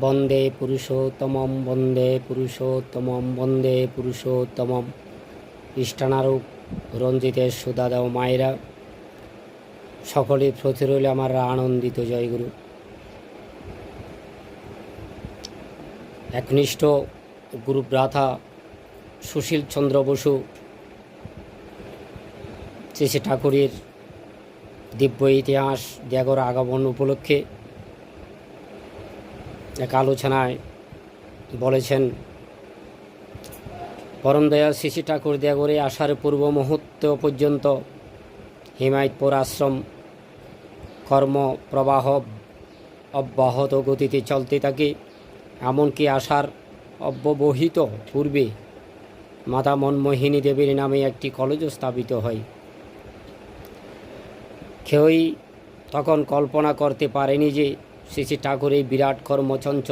বন্দে পুরুষোত্তমম বন্দে পুরুষোত্তমম বন্দে পুরুষোত্তমম। ইষ্টানারূপ রঞ্জিতের সুদাদাও মায়েরা সকলের প্রতি রইল আমার আনন্দিত জয়গুরু। একনিষ্ঠ গুরুভ্রাতা সুশীল চন্দ্র বসু শ্রী ঠাকুরের দিব্য ইতিহাস দেগর আগমন উপলক্ষে এক আলোচনায় বলেছেন, পরম দয়া শ্রী ঠাকুর দেগরে আসার পূর্ব মুহূর্ত পর্যন্ত হিমায়তপুর আশ্রম কর্ম প্রবাহ অব্যাহত গতিতে চলতে থাকে। এমনকি আসার অব্যবহিত পূর্বে মাতা মনমোহিনী দেবীর নামে একটি কলেজ স্থাপিত হয়। কেউই তখন কল্পনা করতে পারেনি যে শ্রী ঠাকুর এই বিরাট কর্মচঞ্চল